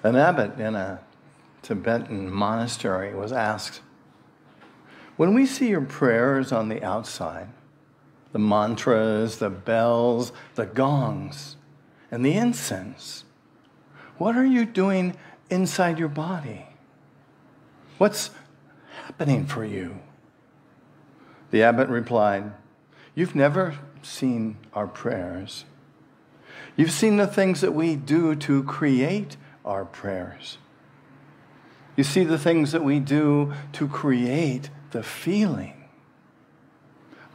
An abbot in a Tibetan monastery was asked, when we see your prayers on the outside, the mantras, the bells, the gongs, and the incense, what are you doing inside your body? What's happening for you? The abbot replied, you've never seen our prayers. You've seen the things that we do to create our prayers. You see the things that we do to create the feeling.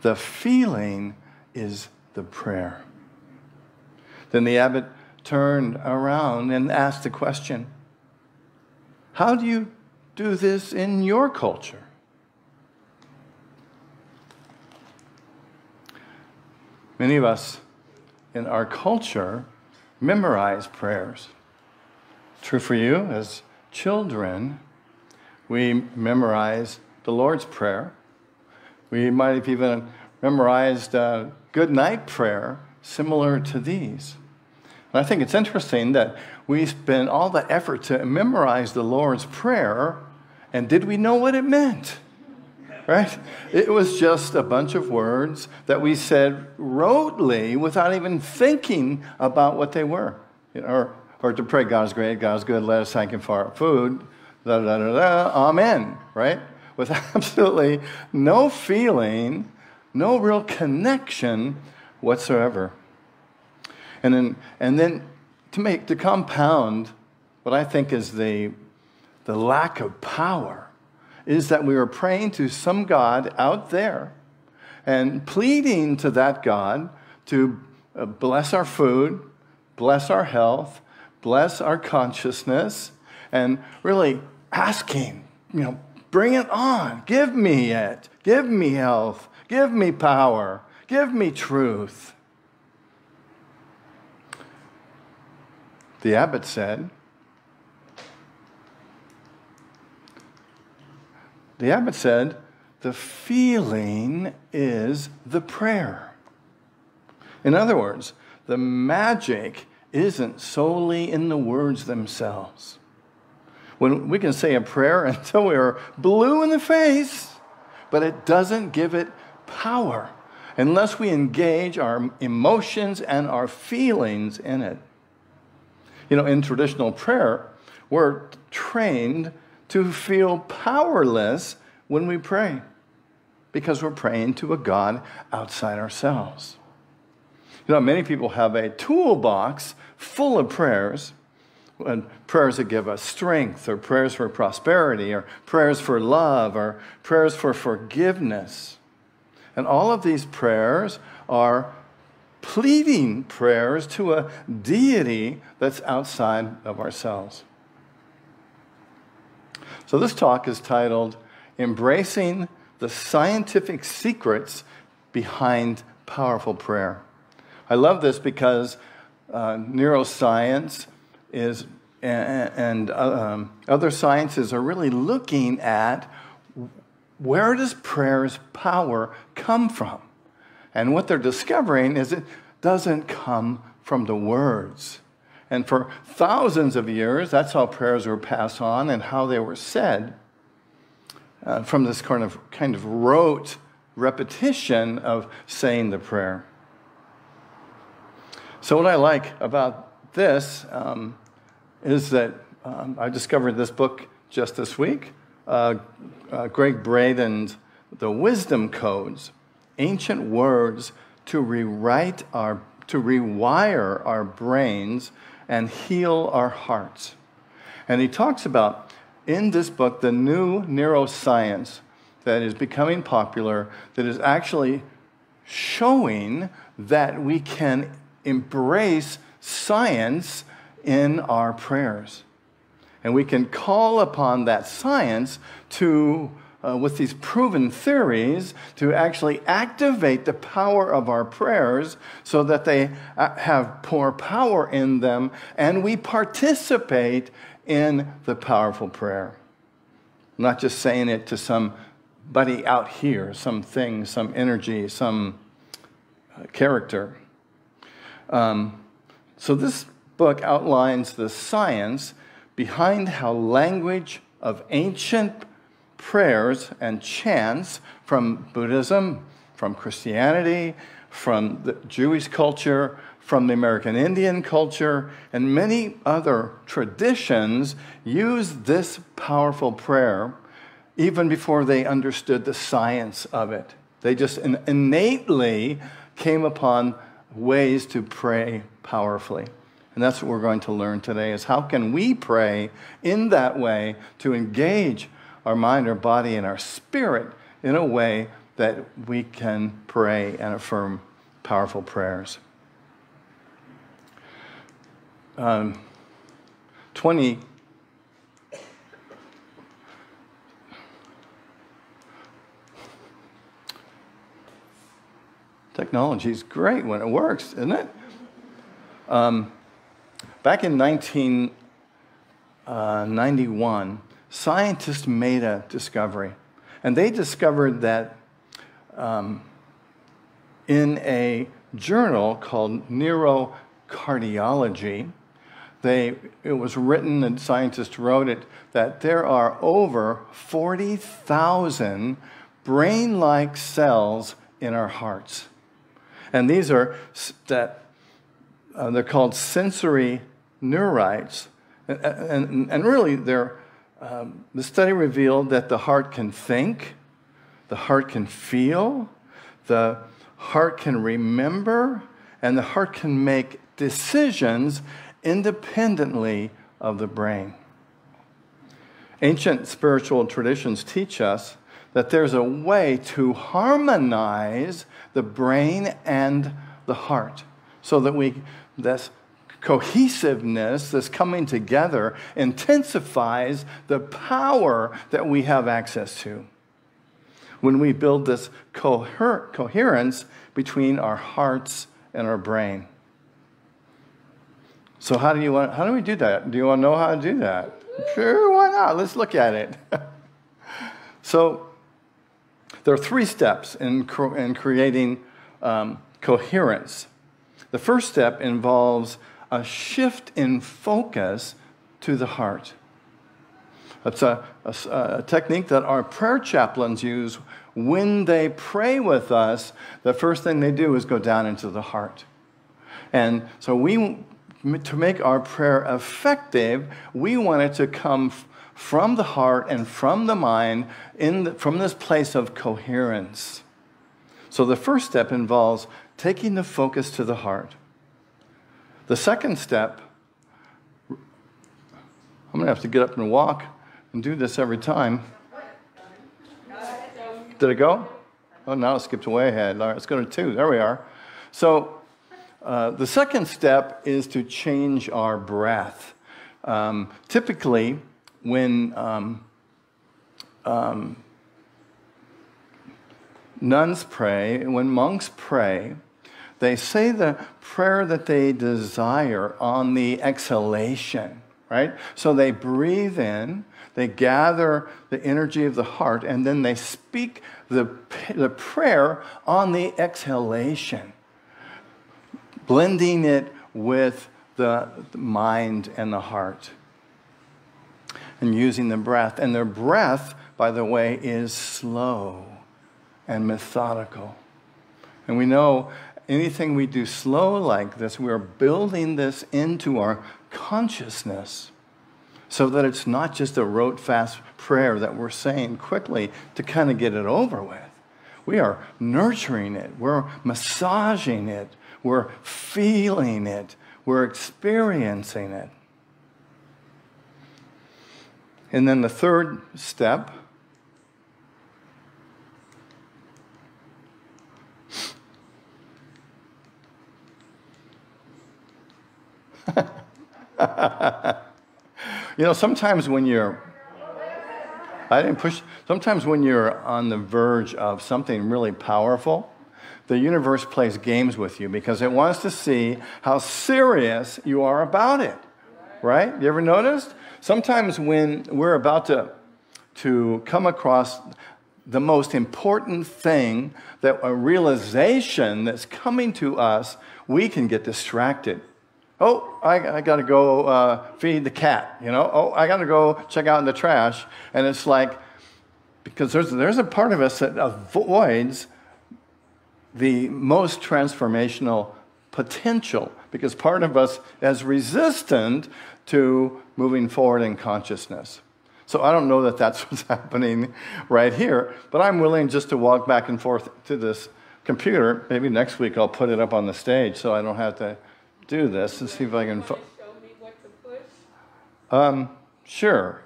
The feeling is the prayer. Then the abbot turned around and asked the question, how do you do this in your culture? Many of us in our culture memorize prayers. True for you, as children, we memorize the Lord's Prayer. We might have even memorized a good night prayer similar to these. And I think it's interesting that we spend all the effort to memorize the Lord's Prayer, and did we know what it meant? Right? It was just a bunch of words that we said rotely without even thinking about what they were. Or to pray, God is great, God is good, let us thank Him for our food, da da da da, amen, right? With absolutely no feeling, no real connection whatsoever. And then to compound what I think is the lack of power, is that we were praying to some God out there and pleading to that God to bless our food, bless our health, bless our consciousness, and really asking, bring it on. Give me it. Give me health. Give me power. Give me truth. The abbot said, the feeling is the prayer. In other words, the magic isn't solely in the words themselves. When we can say a prayer until we are blue in the face, but it doesn't give it power unless we engage our emotions and our feelings in it. In traditional prayer, we're trained to feel powerless when we pray because we're praying to a God outside ourselves. Many people have a toolbox full of prayers, and prayers that give us strength, or prayers for prosperity, or prayers for love, or prayers for forgiveness. And all of these prayers are pleading prayers to a deity that's outside of ourselves. So this talk is titled, Embracing the Scientific Secrets Behind Powerful Prayer. I love this because neuroscience and other sciences are really looking at where does prayer's power come from? And what they're discovering is it doesn't come from the words. And for thousands of years, that's how prayers were passed on and how they were said, from this kind of rote repetition of saying the prayer. So what I like about this is that I discovered this book just this week, Greg Braden's The Wisdom Codes, Ancient Words to Rewire Our Brains and Heal Our Hearts. And he talks about, in this book, the new neuroscience that is becoming popular, that is actually showing that we can embrace science in our prayers. And we can call upon that science to, with these proven theories, to actually activate the power of our prayers so that they have more power in them, and we participate in the powerful prayer. Not just saying it to somebody out here, something, some energy, some character. So this book outlines the science behind how language of ancient prayers and chants from Buddhism, from Christianity, from the Jewish culture, from the American Indian culture, and many other traditions use this powerful prayer even before they understood the science of it. They just innately came upon ways to pray powerfully. And that's what we're going to learn today, is how can we pray in that way to engage our mind, our body, and our spirit in a way that we can pray and affirm powerful prayers. 20 Technology is great when it works, isn't it? Back in 1991, scientists made a discovery. And they discovered that in a journal called Neurocardiology, it was written, and scientists wrote it, that there are over 40,000 brain-like cells in our hearts. And these are they're called sensory neurites. And really, the study revealed that the heart can think, the heart can feel, the heart can remember, and the heart can make decisions independently of the brain. Ancient spiritual traditions teach us that there's a way to harmonize the brain and the heart so that this cohesiveness, this coming together, intensifies the power that we have access to when we build this coherence between our hearts and our brain. So how do we do that? Do you want to know how to do that? Sure, why not? Let's look at it. So there are 3 steps in creating coherence. The first step involves a shift in focus to the heart. It's a technique that our prayer chaplains use when they pray with us. The first thing they do is go down into the heart. And so to make our prayer effective, we want it to come from the heart and from the mind, from this place of coherence. So the first step involves taking the focus to the heart. The second step, I'm going to have to get up and walk and do this every time. Did it go? Oh, now it skipped way ahead. All right, let's go to 2. There we are. So the second step is to change our breath. Typically, when nuns pray, when monks pray, they say the prayer that they desire on the exhalation, right? So they breathe in, they gather the energy of the heart, and then they speak the prayer on the exhalation, blending it with the mind and the heart, and using the breath. And their breath, by the way, is slow and methodical. And we know anything we do slow like this, we're building this into our consciousness so that it's not just a rote, fast prayer that we're saying quickly to kind of get it over with. We are nurturing it. We're massaging it. We're feeling it. We're experiencing it. And then the third step sometimes when you're on the verge of something really powerful, the universe plays games with you because it wants to see how serious you are about it, right? You ever noticed? Sometimes when we're about to come across the most important thing, that a realization that's coming to us, we can get distracted. Oh, I got to go feed the cat, you know. Oh, I got to go check out the trash. And it's like, because there's a part of us that avoids the most transformational potential, because part of us is resistant to moving forward in consciousness. So I don't know that that's what's happening right here, but I'm willing just to walk back and forth to this computer. Maybe next week I'll put it up on the stage so I don't have to do this and see if I can... Show me what to push? Sure.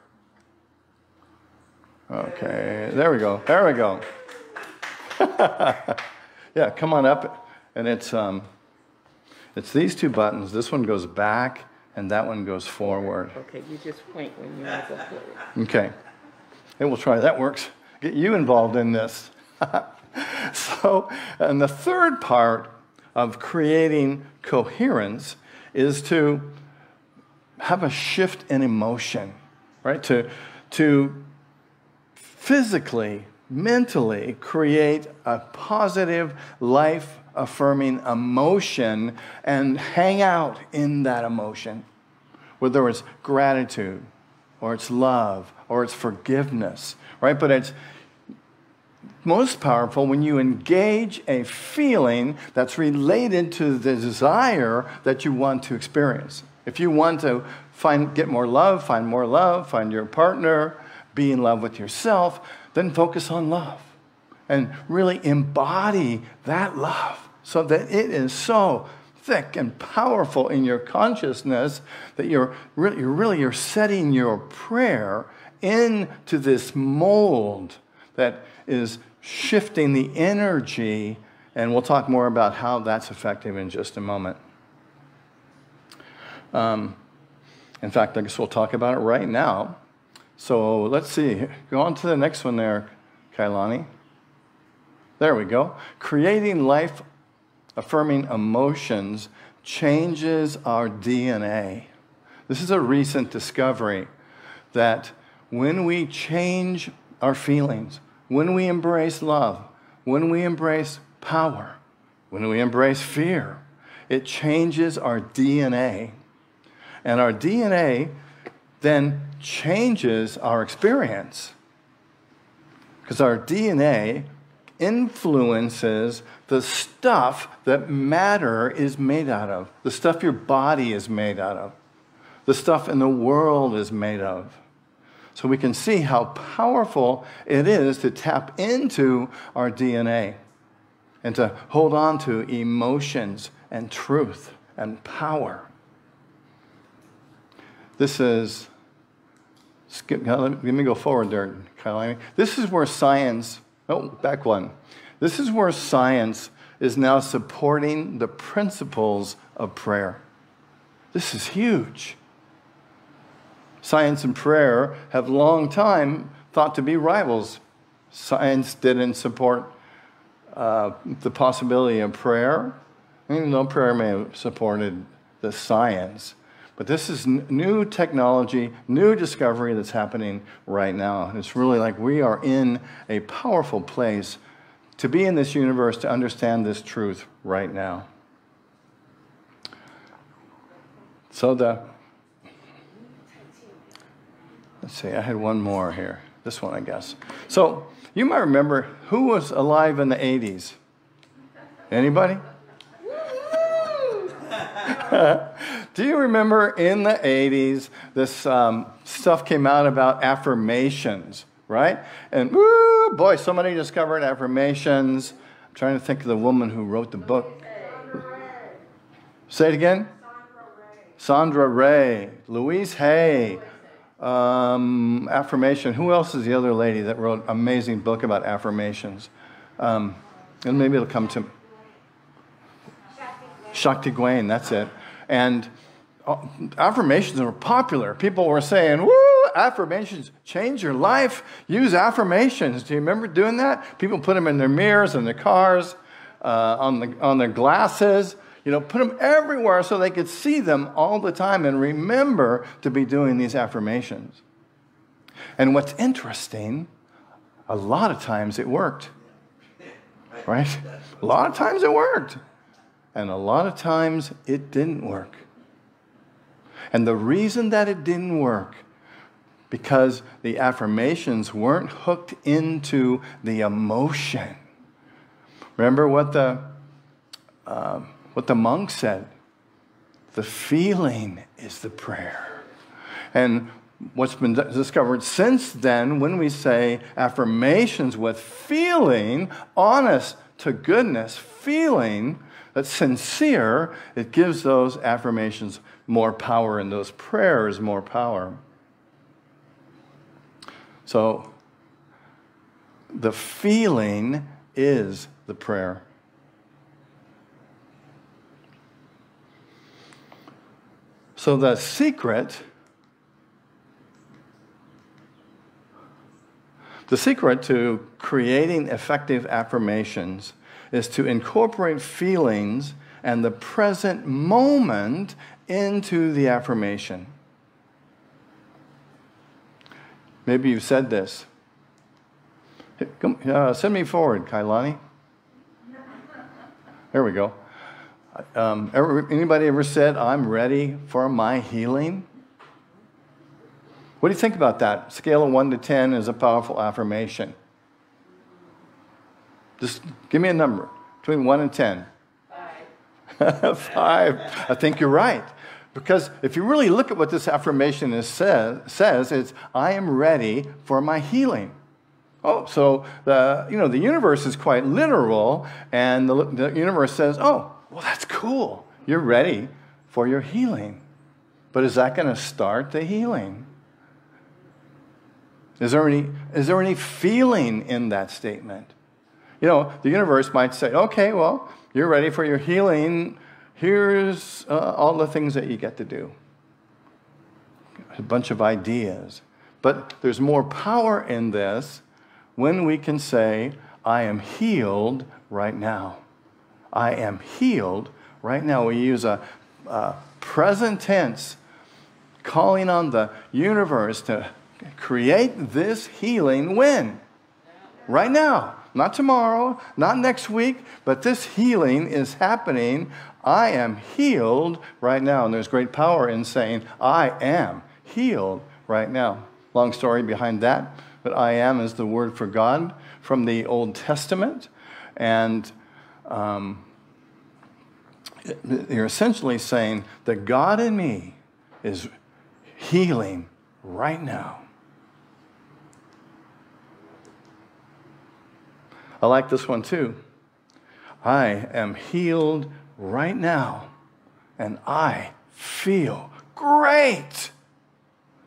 Okay, there we go. There we go. Yeah, come on up. And it's these two buttons. This one goes back and that one goes forward. Okay, you just point when you have a forward. Okay. And we'll try. That works. Get you involved in this. So, and the third part of creating coherence is to have a shift in emotion, right? To physically, mentally create a positive, life-affirming emotion and hang out in that emotion, whether it's gratitude or it's love or it's forgiveness, right? But it's most powerful when you engage a feeling that's related to the desire that you want to experience. If you want to get more love, find your partner, be in love with yourself, then focus on love and really embody that love so that it is so thick and powerful in your consciousness that you're setting your prayer into this mold that is shifting the energy, and we'll talk more about how that's effective in just a moment. In fact, I guess we'll talk about it right now. So let's see. Go on to the next one there, Kailani. There we go. Creating life-affirming emotions changes our DNA. This is a recent discovery that when we change our feelings, when we embrace love, when we embrace power, when we embrace fear, it changes our DNA. And our DNA then changes our experience. Because our DNA influences the stuff that matter is made out of, the stuff your body is made out of, the stuff in the world is made of. So we can see how powerful it is to tap into our DNA and to hold on to emotions and truth and power. This is, let me go forward there, Kailani. This is where science, back one. This is where science is now supporting the principles of prayer. This is huge. Science and prayer have long time thought to be rivals. Science didn't support the possibility of prayer, even though prayer may have supported the science. But this is new technology, new discovery that's happening right now. It's really like we are in a powerful place to be in this universe, to understand this truth right now. So let's see, I had one more here. This one, I guess. So you might remember who was alive in the 80s? Anybody? Do you remember in the 80s, this stuff came out about affirmations, right? And woo, boy, somebody discovered affirmations. I'm trying to think of the woman who wrote the book. Say it again? Sandra Ray. Louise Hay. Affirmation. Who else is the other lady that wrote an amazing book about affirmations? And maybe it'll come to Shakti Gawain, that's it. And affirmations were popular. People were saying, woo, affirmations change your life. Use affirmations. Do you remember doing that? People put them in their mirrors, in their cars, on their glasses. You know, put them everywhere so they could see them all the time and remember to be doing these affirmations. And what's interesting, a lot of times it worked. Right? A lot of times it worked. And a lot of times it didn't work. And the reason that it didn't work, because the affirmations weren't hooked into the emotion. Remember what the monk said? The feeling is the prayer. And what's been discovered since then, when we say affirmations with feeling, honest to goodness, feeling that's sincere, it gives those affirmations more power and those prayers more power. So the feeling is the prayer. So the secret to creating effective affirmations is to incorporate feelings and the present moment into the affirmation. Maybe you've said this. Send me forward, Kailani. There we go. Anybody ever said, I'm ready for my healing? What do you think about that? Scale of 1 to 10 is a powerful affirmation. Just give me a number between 1 and 10. 5. 5. I think you're right. Because if you really look at what this affirmation says, it's, I am ready for my healing. Oh, so the universe is quite literal, and the universe says, oh, well, that's cool. You're ready for your healing. But is that going to start the healing? Is there any feeling in that statement? The universe might say, okay, well, you're ready for your healing. Here's all the things that you get to do. A bunch of ideas. But there's more power in this when we can say, I am healed right now. I am healed right now. We use a present tense, calling on the universe to create this healing when? Right now. Not tomorrow, not next week, but this healing is happening. I am healed right now. And there's great power in saying, I am healed right now. Long story behind that, but I am is the word for God from the Old Testament. And you're essentially saying, the God in me is healing right now. I like this one too. I am healed right now, and I feel great.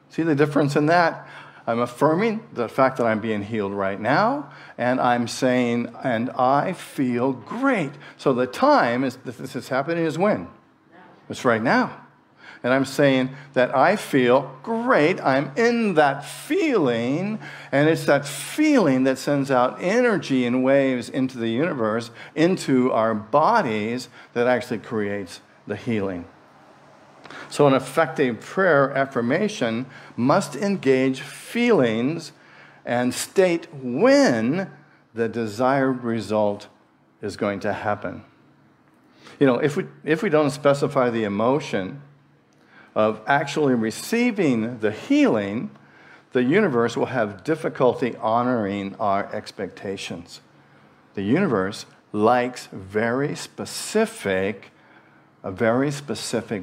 See the difference in that? I'm affirming the fact that I'm being healed right now, and I'm saying, and I feel great. So the time that this is happening is when? Now. It's right now. And I'm saying that I feel great. I'm in that feeling, and it's that feeling that sends out energy in waves into the universe, into our bodies, that actually creates the healing. So an effective prayer affirmation must engage feelings and state when the desired result is going to happen. If we don't specify the emotion of actually receiving the healing, the universe will have difficulty honoring our expectations. The universe likes a very specific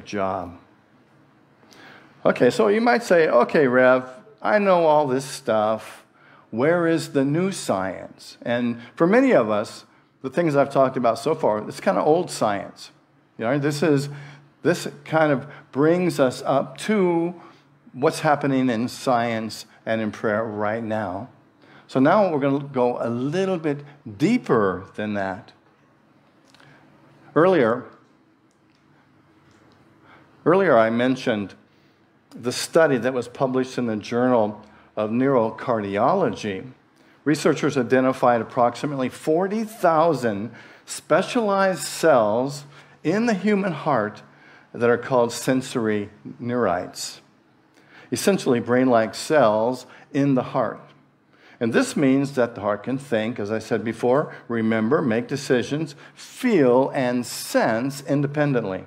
job. Okay, so you might say, okay, Rev, I know all this stuff. Where is the new science? And for many of us, the things I've talked about so far, it's kind of old science. This kind of brings us up to what's happening in science and in prayer right now. So now we're going to go a little bit deeper than that. Earlier I mentioned the study that was published in the Journal of Neurocardiology. Researchers identified approximately 40,000 specialized cells in the human heart that are called sensory neurites, essentially brain-like cells in the heart. And this means that the heart can think, as I said before, remember, make decisions, feel, and sense independently.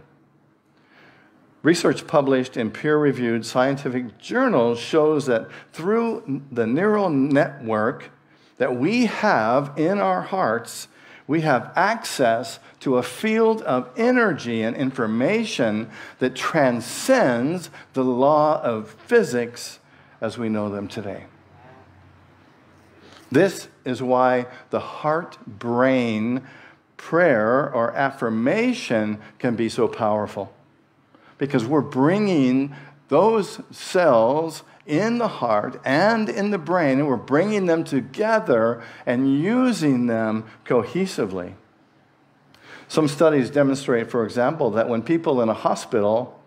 Research published in peer-reviewed scientific journals shows that through the neural network that we have in our hearts, we have access to a field of energy and information that transcends the law of physics as we know them today. This is why the heart-brain prayer or affirmation can be so powerful. Because we're bringing those cells in the heart and in the brain, and we're bringing them together and using them cohesively. Some studies demonstrate, for example, that when people in a hospital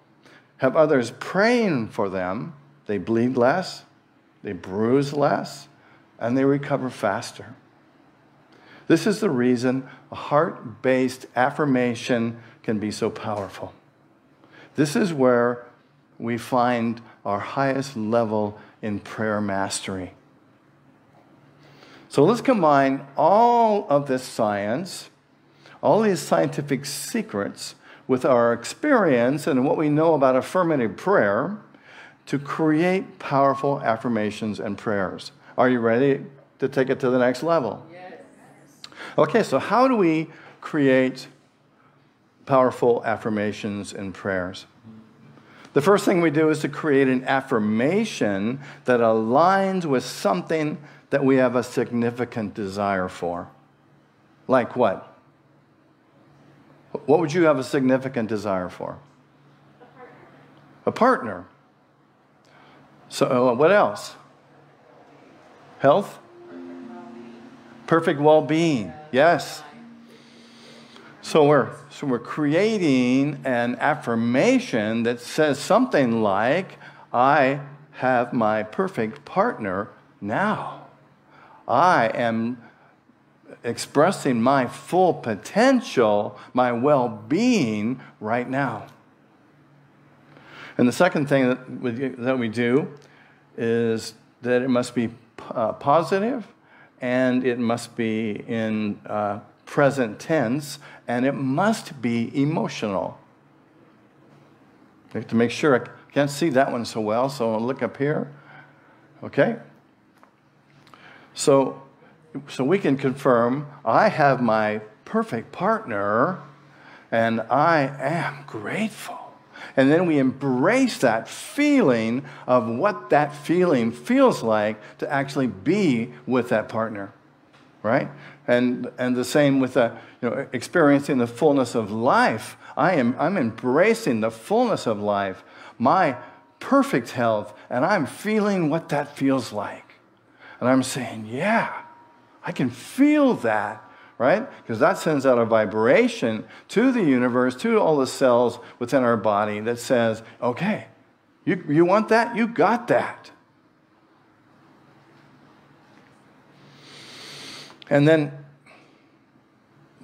have others praying for them, they bleed less, they bruise less, and they recover faster. This is the reason a heart-based affirmation can be so powerful. This is where we find our highest level in prayer mastery. So let's combine all of this science, all these scientific secrets, with our experience and what we know about affirmative prayer to create powerful affirmations and prayers. Are you ready to take it to the next level? Yes. Okay, so how do we create powerful affirmations and prayers? The first thing we do is to create an affirmation that aligns with something that we have a significant desire for. Like what? What would you have a significant desire for? A partner. So what else? Health? Perfect well-being. Yes. So we're creating an affirmation that says something like, I have my perfect partner now. I am expressing my full potential, my well-being right now. And the second thing that we do is that it must be positive, and it must be in present tense, and it must be emotional. I have to make sure, I can't see that one so well, so I'll look up here. Okay? So we can confirm, I have my perfect partner, and I am grateful. And then we embrace that feeling of what that feeling feels like to actually be with that partner, right? And the same with experiencing the fullness of life. I'm embracing the fullness of life, my perfect health, and I'm feeling what that feels like. And I'm saying, yeah, I can feel that, right? Because that sends out a vibration to the universe, to all the cells within our body that says, okay, you want that? You got that. And then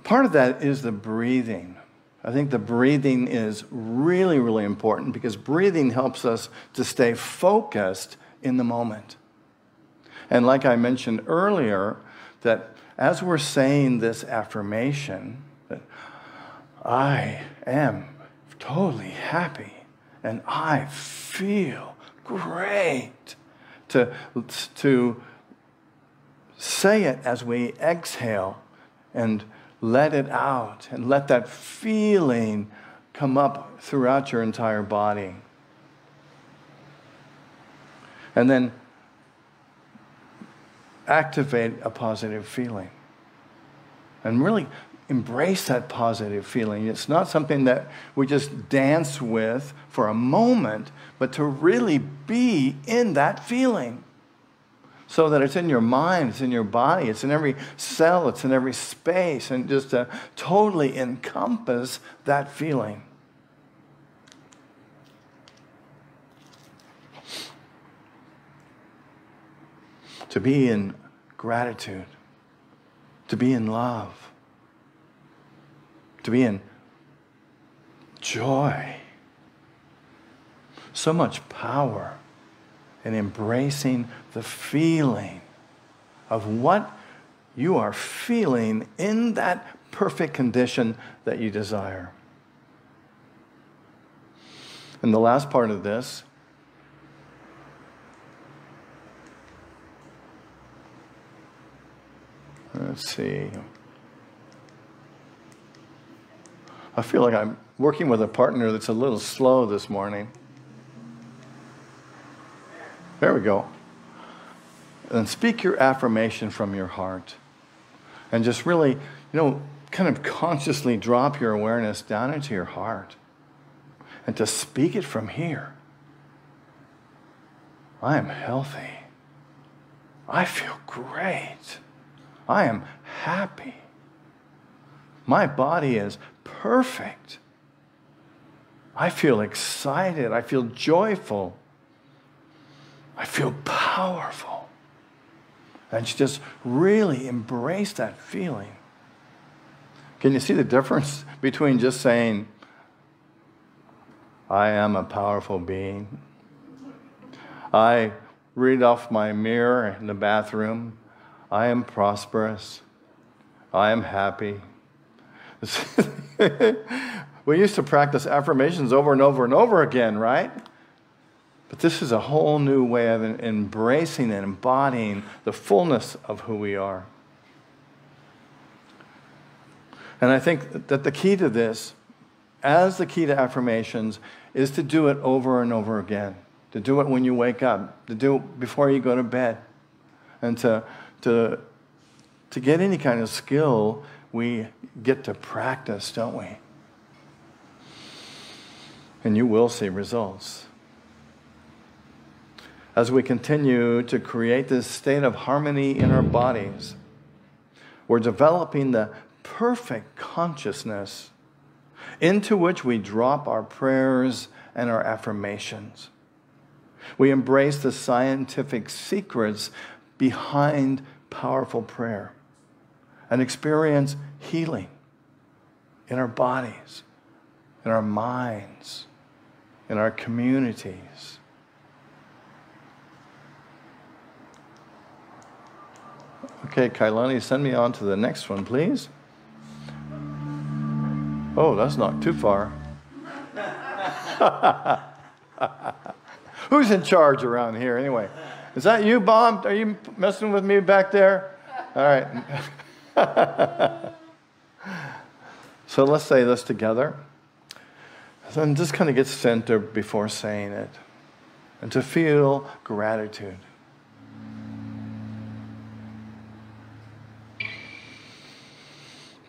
part of that is the breathing. I think the breathing is really, really important because breathing helps us to stay focused in the moment. And like I mentioned earlier, that as we're saying this affirmation, that I am totally happy and I feel great, to say it as we exhale and let it out and let that feeling come up throughout your entire body. And then activate a positive feeling and really embrace that positive feeling. It's not something that we just dance with for a moment, but to really be in that feeling so that it's in your mind, it's in your body, it's in every cell, it's in every space, and just to totally encompass that feeling. To be in gratitude, to be in love, to be in joy. So much power in embracing the feeling of what you are feeling in that perfect condition that you desire. And the last part of this, let's see. I feel like I'm working with a partner that's a little slow this morning. There we go. And speak your affirmation from your heart. And just really, kind of consciously drop your awareness down into your heart. And to speak it from here. I am healthy. I feel great. I am happy. My body is perfect. I feel excited. I feel joyful. I feel powerful. And just really embrace that feeling. Can you see the difference between just saying, I am a powerful being? I read off my mirror in the bathroom. I am prosperous. I am happy. We used to practice affirmations over and over and over again, right? But this is a whole new way of embracing and embodying the fullness of who we are. And I think that the key to this, as the key to affirmations, is to do it over and over again. To do it when you wake up, to do it before you go to bed. And to get any kind of skill, we get to practice, don't we? And you will see results. As we continue to create this state of harmony in our bodies, we're developing the perfect consciousness into which we drop our prayers and our affirmations. We embrace the scientific secrets behind powerful prayer and experience healing in our bodies, in our minds, in our communities. Okay, Kailani, send me on to the next one, please. Oh, that's not too far. Who's in charge around here anyway? Is that you, Bob? Are you messing with me back there? All right. So let's say this together. And just kind of get centered before saying it. And to feel gratitude.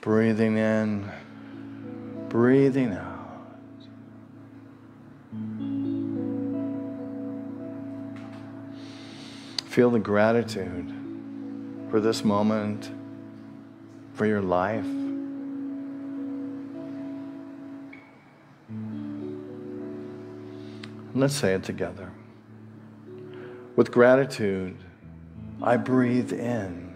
Breathing in, breathing out. Feel the gratitude for this moment, for your life. Let's say it together. With gratitude, I breathe in.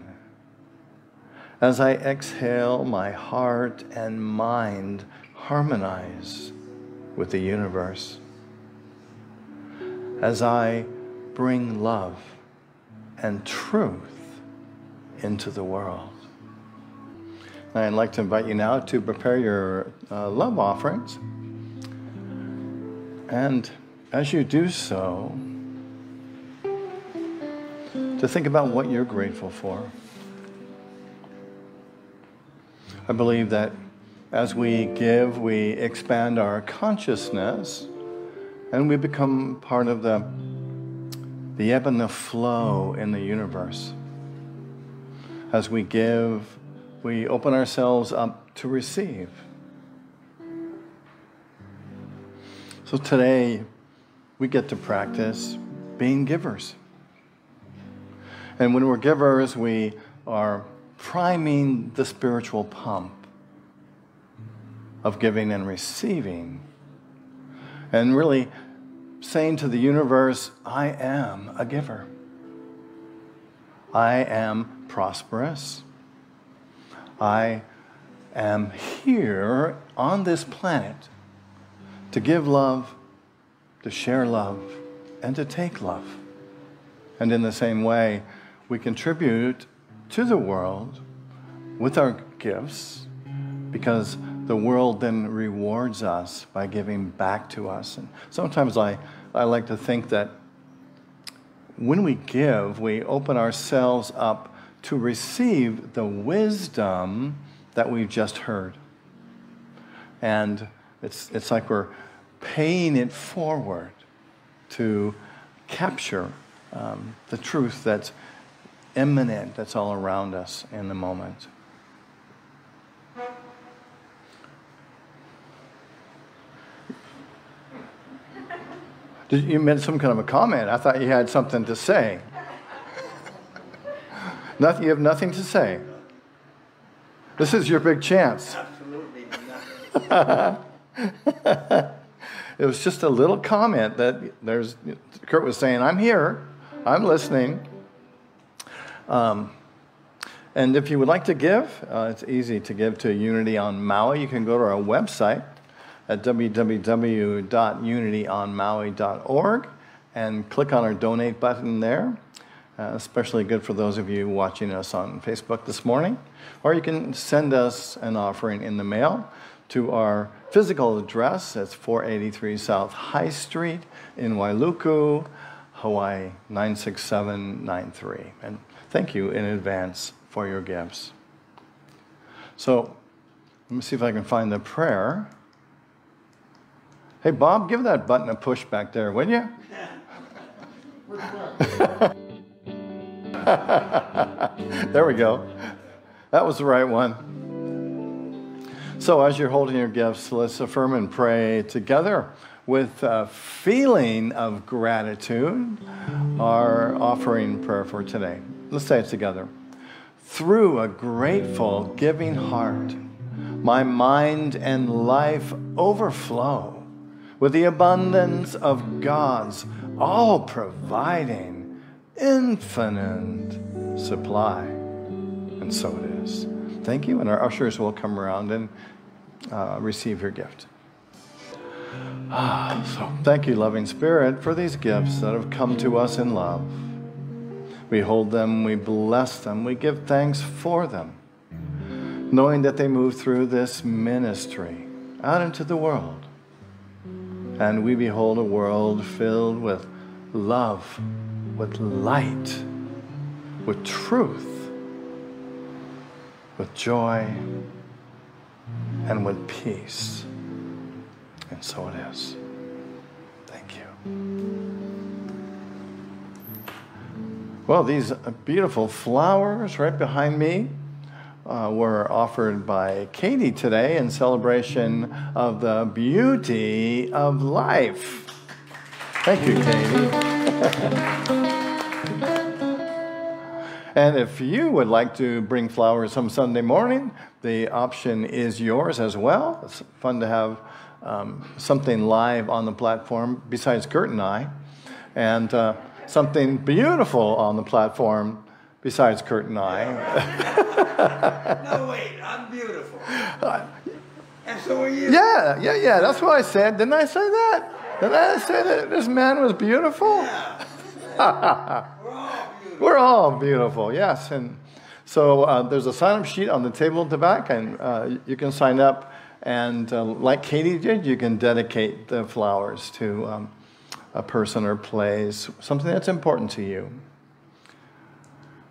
As I exhale, my heart and mind harmonize with the universe. As I bring love and truth into the world. I'd like to invite you now to prepare your love offerings. And as you do so, to think about what you're grateful for. I believe that as we give, we expand our consciousness and we become part of the ebb and the flow in the universe. As we give, we open ourselves up to receive. So today, we get to practice being givers. And when we're givers, we are priming the spiritual pump of giving and receiving. And really saying to the universe, I am a giver. I am prosperous. I am here on this planet to give love, to share love, and to take love. And in the same way, we contribute to the world with our gifts because the world then rewards us by giving back to us. And sometimes I like to think that when we give, we open ourselves up to receive the wisdom that we've just heard. And it's like we're paying it forward to capture the truth that's imminent, that's all around us in the moment. You made some kind of a comment. I thought you had something to say. You have nothing to say. This is your big chance. Absolutely nothing. It was just a little comment that Kurt was saying, I'm here, I'm listening. And if you would like to give, it's easy to give to Unity on Maui. You can go to our website at www.unityonmaui.org and click on our donate button there. Especially good for those of you watching us on Facebook this morning. Or you can send us an offering in the mail to our physical address. That's 483 South High Street in Wailuku, Hawaii 96793. And thank you in advance for your gifts. So let me see if I can find the prayer. Hey, Bob, give that button a push back there, will you? There we go. That was the right one. So as you're holding your gifts, let's affirm and pray together with a feeling of gratitude, our offering prayer for today. Let's say it together. Through a grateful, giving heart, my mind and life overflow with the abundance of God's all-providing, infinite supply. And so it is. Thank you, and our ushers will come around and receive your gift. So thank you, loving Spirit, for these gifts that have come to us in love. We hold them, we bless them, we give thanks for them, knowing that they move through this ministry out into the world. And we behold a world filled with love, with light, with truth, with joy, and with peace. And so it is. Thank you. Well, these beautiful flowers right behind me were offered by Katie today in celebration of the beauty of life. Thank you, Katie. And if you would like to bring flowers some Sunday morning, the option is yours as well. It's fun to have something live on the platform besides Kurt and I, and something beautiful on the platform besides Kurt and I. No, wait, I'm beautiful. And so are you. Yeah, that's what I said. Didn't I say that? Didn't I say that this man was beautiful? Yeah. We're all beautiful, yes. And so there's a sign-up sheet on the table at the back, and you can sign up. And like Katie did, you can dedicate the flowers to a person or place, something that's important to you.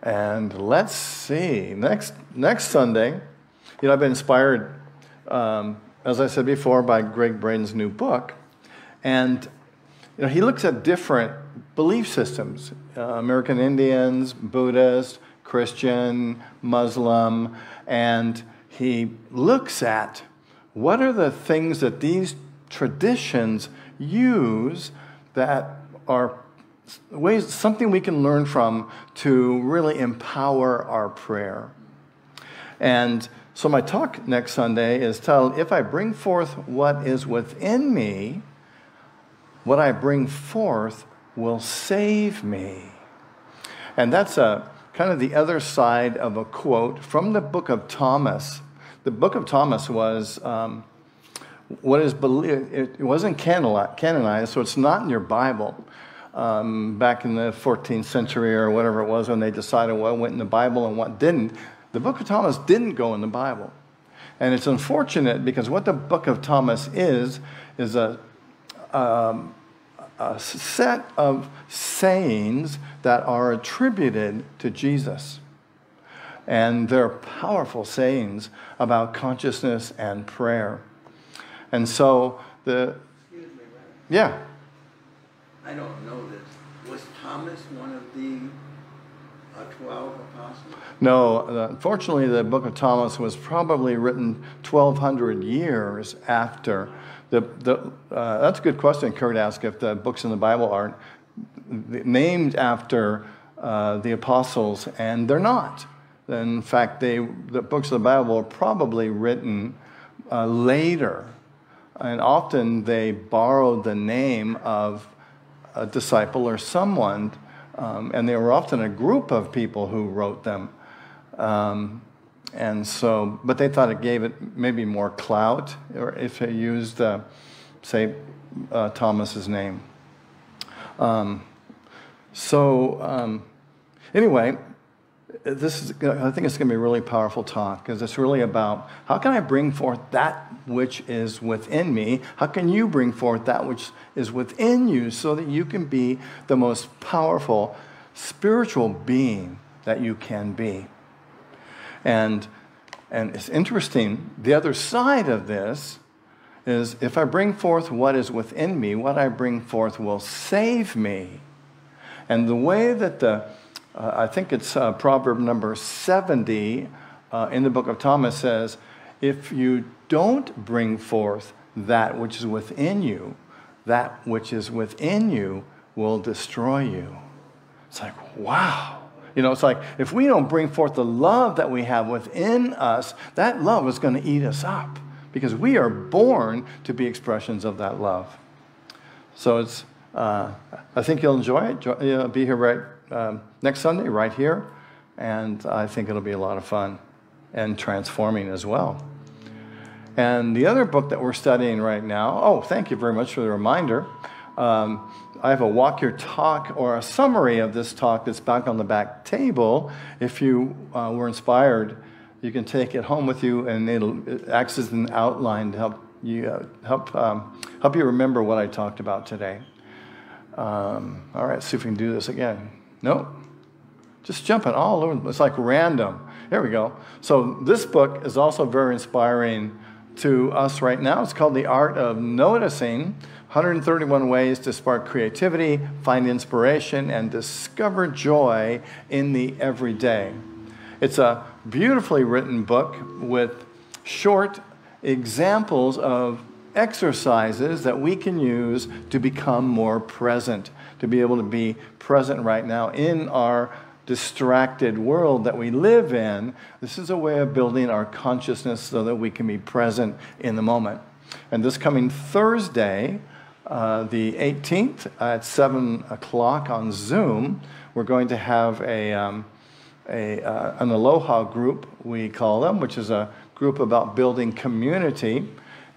And let's see, next Sunday, I've been inspired, as I said before, by Greg Braden's new book. And he looks at different belief systems, American Indians, Buddhist, Christian, Muslim, and he looks at what are the things that these traditions use that are ways, something we can learn from to really empower our prayer. And so my talk next Sunday is titled, If I Bring Forth What Is Within Me, What I Bring Forth Will Save Me. And that's kind of the other side of a quote from the book of Thomas. The book of Thomas was what is believed, it wasn't canonized, so it's not in your Bible. Back in the 14th century or whatever it was when they decided what went in the Bible and what didn't. The book of Thomas didn't go in the Bible. And it's unfortunate because what the Book of Thomas is a set of sayings that are attributed to Jesus. And they're powerful sayings about consciousness and prayer. And so Excuse me, Reverend. yeah. I don't know this. Was Thomas one of the 12 apostles? No, unfortunately, the Book of Thomas was probably written 1,200 years after. That's a good question Kurt asked, if the books in the Bible aren't named after the apostles, and they're not. In fact, the books of the Bible are probably written later, and often they borrowed the name of a disciple or someone, and they were often a group of people who wrote them. And so, but they thought it gave it maybe more clout, or if they used, say, Thomas's name. Anyway, I think it's going to be a really powerful talk, because it's really about how can I bring forth that which is within me? How can you bring forth that which is within you so that you can be the most powerful spiritual being that you can be? And it's interesting, the other side of this is if I bring forth what is within me, what I bring forth will save me. And the way that I think it's Proverb number 70 in the Book of Thomas says, if you don't bring forth that which is within you, that which is within you will destroy you. It's like, wow. You know, it's like if we don't bring forth the love that we have within us, that love is going to eat us up, because we are born to be expressions of that love. So it's, I think you'll enjoy it. You'll be here right next Sunday, right here, and I think it'll be a lot of fun and transforming as well. And the other book that we're studying right now, oh, thank you very much for the reminder. I have a walk your talk, or a summary of this talk that's back on the back table. If you were inspired, you can take it home with you, and it acts as an outline to help you remember what I talked about today. All right, see if we can do this again. Nope. Just jumping all over. It's like random. Here we go. So this book is also very inspiring to us right now. It's called The Art of Noticing, 131 Ways to Spark Creativity, Find Inspiration, and Discover Joy in the Everyday. It's a beautifully written book with short examples of exercises that we can use to become more present, to be able to be present right now in our distracted world that we live in. This is a way of building our consciousness so that we can be present in the moment. And this coming Thursday, the 18th at 7 o'clock on Zoom, we're going to have an Aloha group, we call them, which is a group about building community.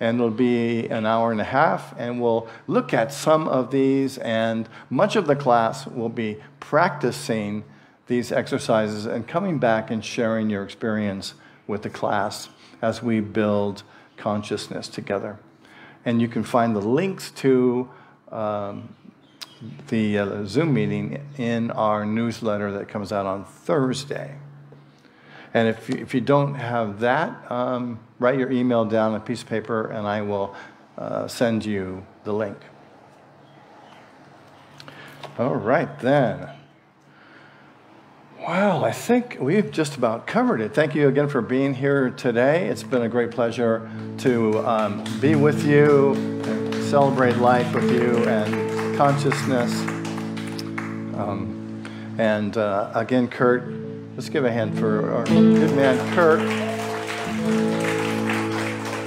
And it'll be an hour and a half, and we'll look at some of these, and much of the class will be practicing these exercises and coming back and sharing your experience with the class as we build consciousness together. And you can find the links to the Zoom meeting in our newsletter that comes out on Thursday. And if you don't have that, write your email down on a piece of paper, and I will send you the link. All right, then. Well, I think we've just about covered it. Thank you again for being here today. It's been a great pleasure to be with you, and celebrate life with you and consciousness. Again, Kurt, let's give a hand for our good man, Kurt.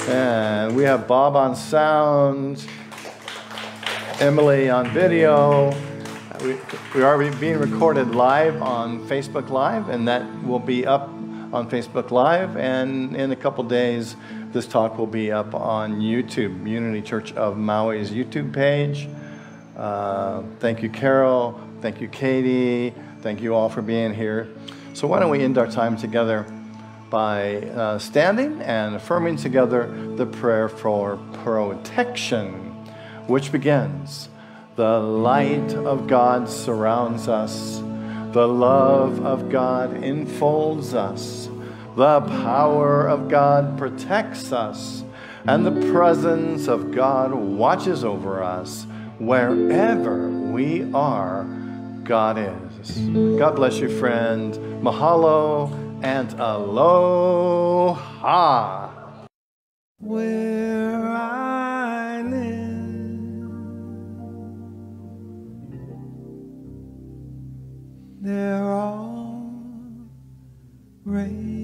And we have Bob on sound, Emily on video. We are being recorded live on Facebook Live, and that will be up on Facebook Live. And in a couple days, this talk will be up on YouTube, Unity Church of Maui's YouTube page. Thank you, Carol. Thank you, Katie. Thank you all for being here. So why don't we end our time together by standing and affirming together the prayer for protection, which begins, "The light of God surrounds us. The love of God enfolds us. The power of God protects us. And the presence of God watches over us. Wherever we are, God is." God bless you, friend. Mahalo and aloha. Where I live, they're all raised.